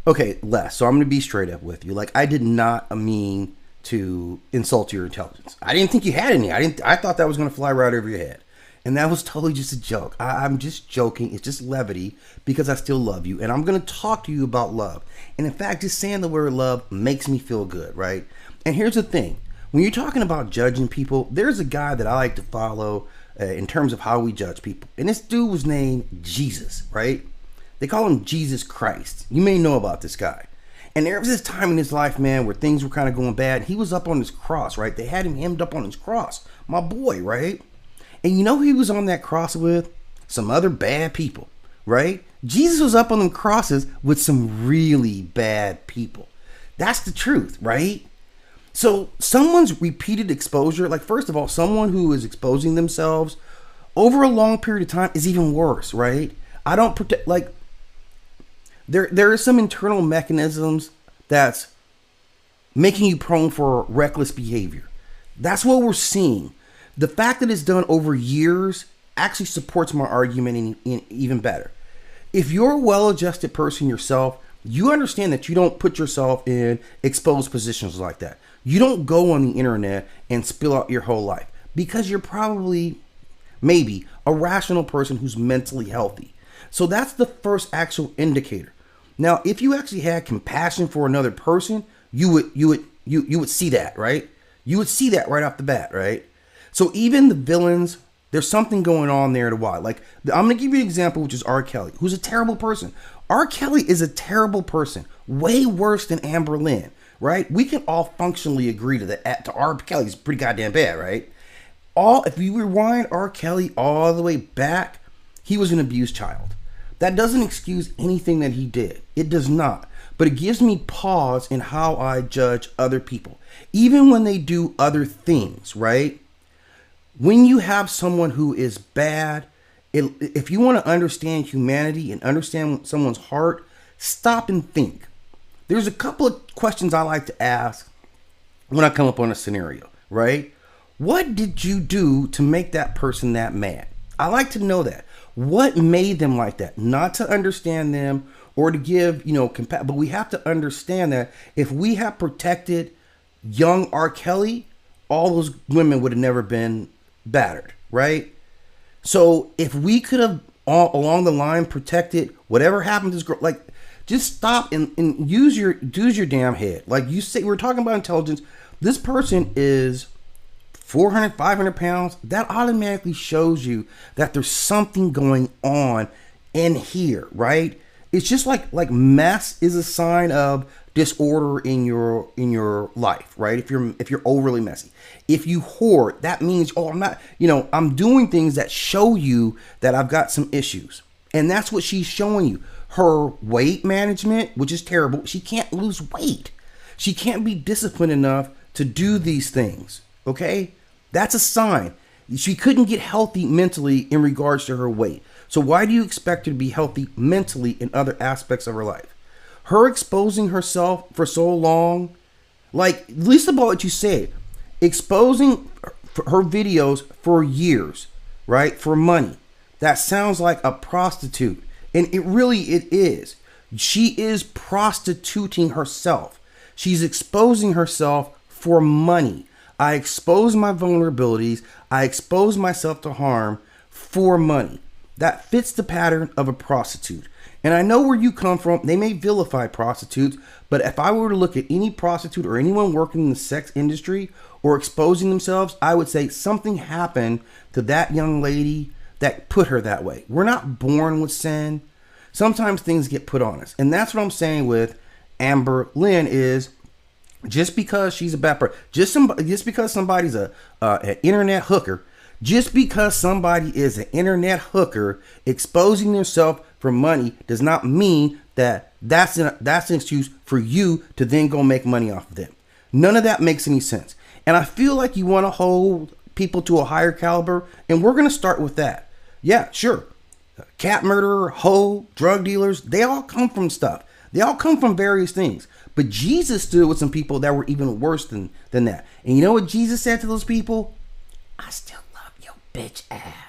Okay, Les. So I'm going to be straight up with you. Like, I did not mean to insult your intelligence. I didn't think you had any. I thought that was going to fly right over your head. And that was totally just a joke. I'm just joking. It's just levity because I still love you. And I'm going to talk to you about love. And in fact, just saying the word love makes me feel good, right? And here's the thing. When you're talking about judging people, there's a guy that I like to follow in terms of how we judge people. And this dude was named Jesus, right? They call him Jesus Christ. You may know about this guy. And there was this time in his life, man, where things were kind of going bad. He was up on his cross, right? They had him hemmed up on his cross. My boy, right? And you know who he was on that cross with? Some other bad people, right? Jesus was up on them crosses with some really bad people. That's the truth, right? So someone's repeated exposure, like first of all, someone who is exposing themselves over a long period of time is even worse, right? I don't protect, like, there are some internal mechanisms that's making you prone for reckless behavior. That's what we're seeing. The fact that it's done over years actually supports my argument in even better. If you're a well-adjusted person yourself, you understand that you don't put yourself in exposed positions like that. You don't go on the internet and spill out your whole life because you're probably, maybe, a rational person who's mentally healthy. So that's the first actual indicator. Now, if you actually had compassion for another person, you would see that, right? You would see that right off the bat, right? So even the villains, there's something going on there to why. Like, I'm going to give you an example, which is R. Kelly, who's a terrible person. R. Kelly is a terrible person, way worse than Amberlynn, right? We can all functionally agree to that. To R. Kelly's pretty goddamn bad, right? If you rewind R. Kelly all the way back, he was an abused child. That doesn't excuse anything that he did. It does not. But it gives me pause in how I judge other people, even when they do other things, right? When you have someone who is bad, if you want to understand humanity and understand someone's heart, stop and think. There's a couple of questions I like to ask when I come up on a scenario, right? What did you do to make that person that mad? I like to know that. What made them like that? Not to understand them or to give, but we have to understand that if we have protected young R. Kelly, all those women would have never been battered, right? So if we could have all along the line protected whatever happened to this girl, like, just stop and use your damn head. Like you say, we're talking about intelligence. This person is 400, 500 pounds. That automatically shows you that there's something going on in here, right? It's just like mess is a sign of disorder in your life, right? If you're overly messy. If you hoard, that means, I'm doing things that show you that I've got some issues. And that's what she's showing you. Her weight management, which is terrible. She can't lose weight. She can't be disciplined enough to do these things, okay? That's a sign. She couldn't get healthy mentally in regards to her weight. So why do you expect her to be healthy mentally in other aspects of her life? Her exposing herself for so long, like, at least about what you said, exposing her videos for years, right, for money. That sounds like a prostitute. And it is. She is prostituting herself. She's exposing herself for money. I expose my vulnerabilities. I expose myself to harm for money. That fits the pattern of a prostitute. And I know where you come from. They may vilify prostitutes, but if I were to look at any prostitute or anyone working in the sex industry or exposing themselves, I would say something happened to that young lady that put her that way. We're not born with sin. Sometimes things get put on us. And that's what I'm saying with Amberlynn is, just because she's a bad person, just because somebody's an internet hooker, just because somebody is an internet hooker exposing themselves for money does not mean that that's an excuse for you to then go make money off of them. None of that makes any sense. And I feel like you want to hold people to a higher caliber, and we're going to start with that. Yeah, sure. Cat murderer, hoe, drug dealers, they all come from stuff. They all come from various things. But Jesus stood with some people that were even worse than that. And you know what Jesus said to those people? I still love your bitch ass.